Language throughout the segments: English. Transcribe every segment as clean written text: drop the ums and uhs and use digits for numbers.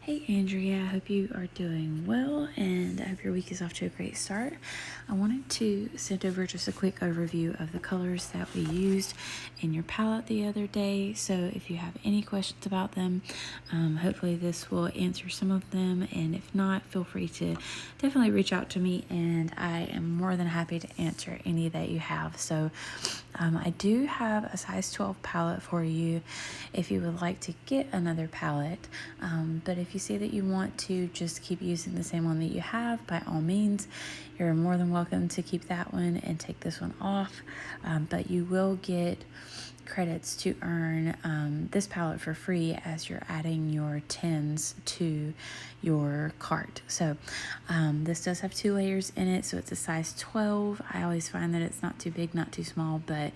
Hey Andrea, I hope you are doing well and I hope your week is off to a great start. I wanted to send over just a quick overview of the colors that we used in your palette the other day. So if you have any questions about them, hopefully this will answer some of them, and if not, feel free to definitely reach out to me and I am more than happy to answer any that you have. So I do have a size 12 palette for you if you would like to get another palette, but if you say that you want to just keep using the same one that you have, by all means, you're more than welcome to keep that one and take this one off, but you will get credits to earn this palette for free as you're adding your 10s to your cart. So this does have 2 layers in it, so it's a size 12. I always find that it's not too big, not too small, but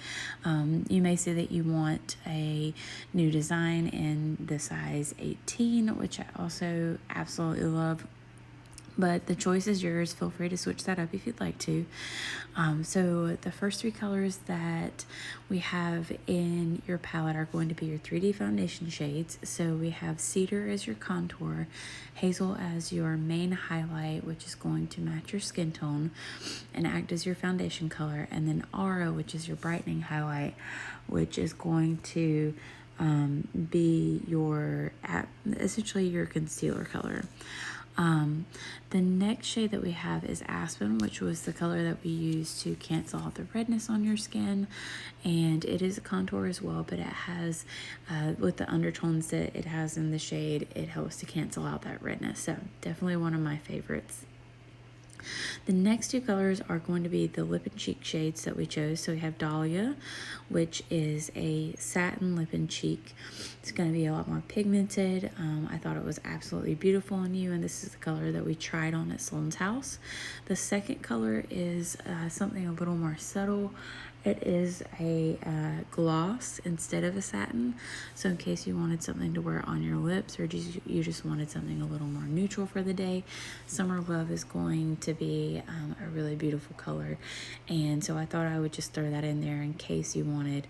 you may say that you want a new design in the size 18, which I also absolutely love. But the choice is yours. Feel free to switch that up if you'd like to. So the first 3 colors that we have in your palette are going to be your 3D foundation shades. So we have Cedar as your contour, Hazel as your main highlight, which is going to match your skin tone and act as your foundation color, and then Aura, which is your brightening highlight, which is going to be your essentially your concealer color. The next shade that we have is Aspen, which was the color that we used to cancel out the redness on your skin, and it is a contour as well, but it has with the undertones that it has in the shade, it helps to cancel out that redness. So definitely one of my favorites. The next 2 colors are going to be the lip and cheek shades that we chose. So we have Dahlia, which is a satin lip and cheek. It's going to be a lot more pigmented. I thought it was absolutely beautiful on you, and this is the color that we tried on at Sloan's house. The second color is something a little more subtle. It is a gloss instead of a satin. So in case you wanted something to wear on your lips, or you just wanted something a little more neutral for the day, Summer Love is going to be a really beautiful color. And so I thought I would just throw that in there in case you wanted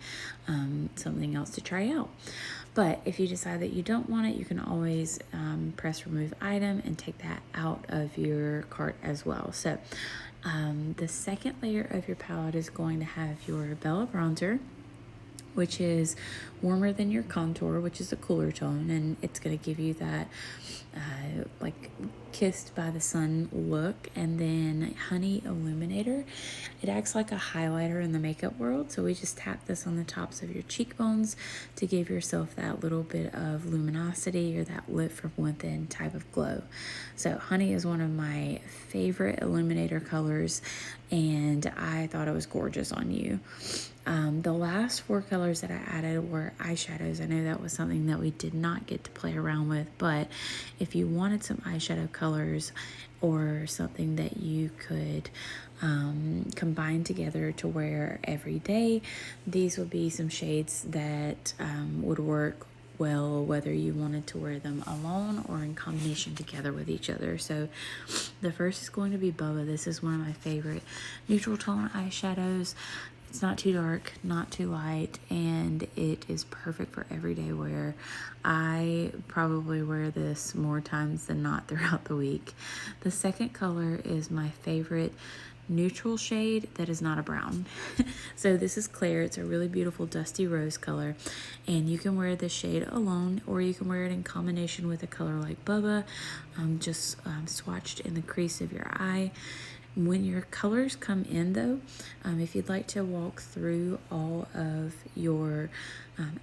something else to try out. But if you decide that you don't want it, you can always press remove item and take that out of your cart as well. So the second layer of your palette is going to have your Bella bronzer, which is warmer than your contour, which is a cooler tone, and it's going to give you that like kissed by the sun look. And then Honey Illuminator, it acts like a highlighter in the makeup world, so we just tap this on the tops of your cheekbones to give yourself that little bit of luminosity or that lit from within type of glow. So Honey is one of my favorite illuminator colors, and I thought it was gorgeous on you. The last 4 colors that I added were eyeshadows. I know that was something that we did not get to play around with, but if you wanted some eyeshadow colors or something that you could combine together to wear every day, these would be some shades that would work well whether you wanted to wear them alone or in combination together with each other. So the first is going to be Bubba. This is one of my favorite neutral tone eyeshadows. It's not too dark, not too light, and it is perfect for everyday wear. I probably wear this more times than not throughout the week. The second color is my favorite neutral shade that is not a brown. So this is Claire. It's a really beautiful dusty rose color, and you can wear this shade alone, or you can wear it in combination with a color like Bubba, just swatched in the crease of your eye. When your colors come in though, if you'd like to walk through all of your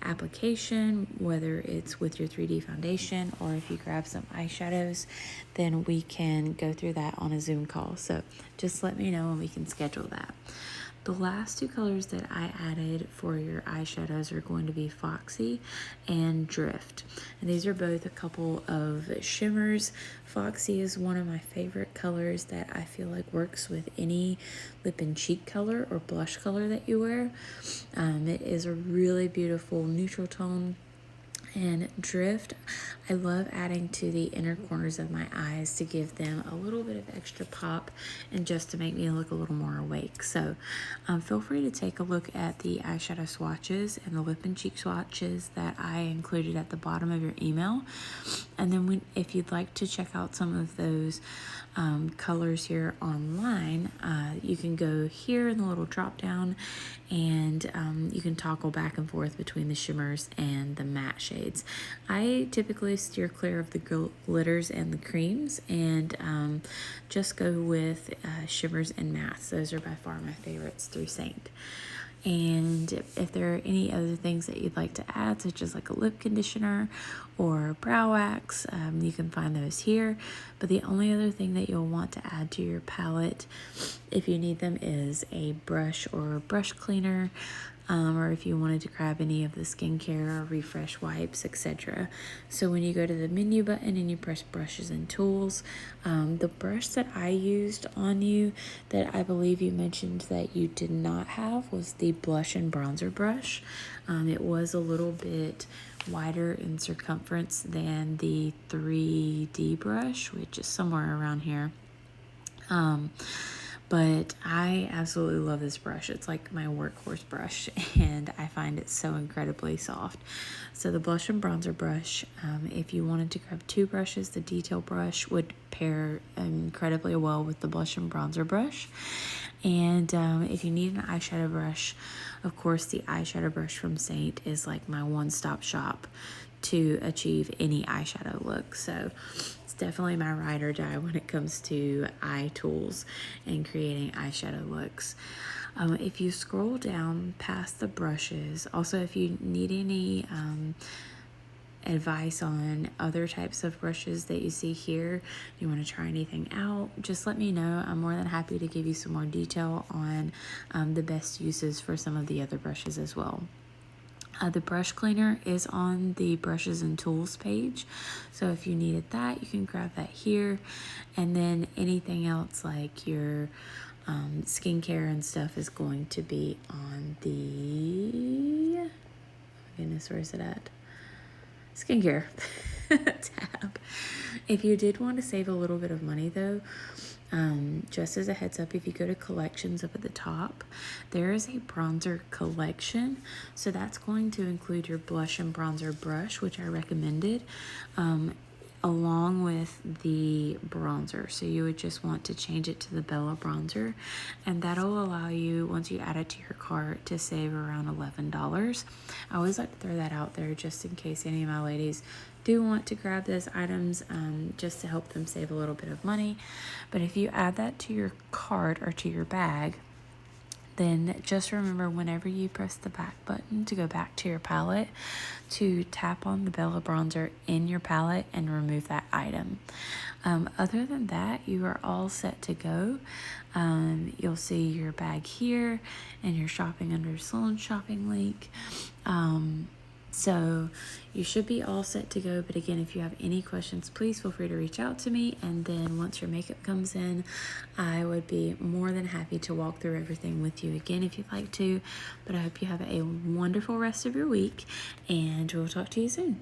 application, whether it's with your 3D foundation or if you grab some eyeshadows, then we can go through that on a Zoom call. So just let me know and we can schedule that. The last 2 colors that I added for your eyeshadows are going to be Foxy and Drift. And these are both a couple of shimmers. Foxy is one of my favorite colors that I feel like works with any lip and cheek color or blush color that you wear. It is a really beautiful neutral tone. And Drift, I love adding to the inner corners of my eyes to give them a little bit of extra pop and just to make me look a little more awake. So feel free to take a look at the eyeshadow swatches and the lip and cheek swatches that I included at the bottom of your email. And then if you'd like to check out some of those colors here online, you can go here in the little drop down, and you can toggle back and forth between the shimmers and the matte shades. I typically steer clear of the glitters and the creams, and just go with shimmers and mattes. Those are by far my favorites through Saint. And if there are any other things that you'd like to add, such as like a lip conditioner or brow wax, you can find those here. But the only other thing that you'll want to add to your palette, if you need them, is a brush or a brush cleaner, or if you wanted to grab any of the skincare or refresh wipes, etc. So when you go to the menu button and you press brushes and tools, the brush that I used on you that I believe you mentioned that you did not have was the blush and bronzer brush. It was a little bit wider in circumference than the 3D brush, which is somewhere around here. But I absolutely love this brush. It's like my workhorse brush, and I find it so incredibly soft. So the blush and bronzer brush, if you wanted to grab two brushes, the detail brush would pair incredibly well with the blush and bronzer brush. And if you need an eyeshadow brush, of course, the eyeshadow brush from Saint is like my one-stop shop to achieve any eyeshadow look. So it's definitely my ride or die when it comes to eye tools and creating eyeshadow looks. If you scroll down past the brushes, also if you need any advice on other types of brushes that you see here, you want to try anything out, just let me know. I'm more than happy to give you some more detail on the best uses for some of the other brushes as well. The brush cleaner is on the brushes and tools page, so if you needed that, you can grab that here. And then anything else like your skincare and stuff is going to be on the, oh goodness, where is it at? Skincare tab. If you did want to save a little bit of money though, just as a heads up, if you go to collections up at the top, there is a bronzer collection. So that's going to include your blush and bronzer brush, which I recommended, along with the bronzer. So you would just want to change it to the Bella bronzer, and that'll allow you, once you add it to your cart, to save around $11. I always like to throw that out there just in case any of my ladies do want to grab those items, just to help them save a little bit of money. But if you add that to your cart or to your bag, then just remember, whenever you press the back button to go back to your palette, to tap on the Bella bronzer in your palette and remove that item. Other than that, you are all set to go. You'll see your bag here, and you're shopping under Sloan's shopping link. So you should be all set to go. But again, if you have any questions, please feel free to reach out to me. And then once your makeup comes in, I would be more than happy to walk through everything with you again if you'd like to. But I hope you have a wonderful rest of your week, and we'll talk to you soon.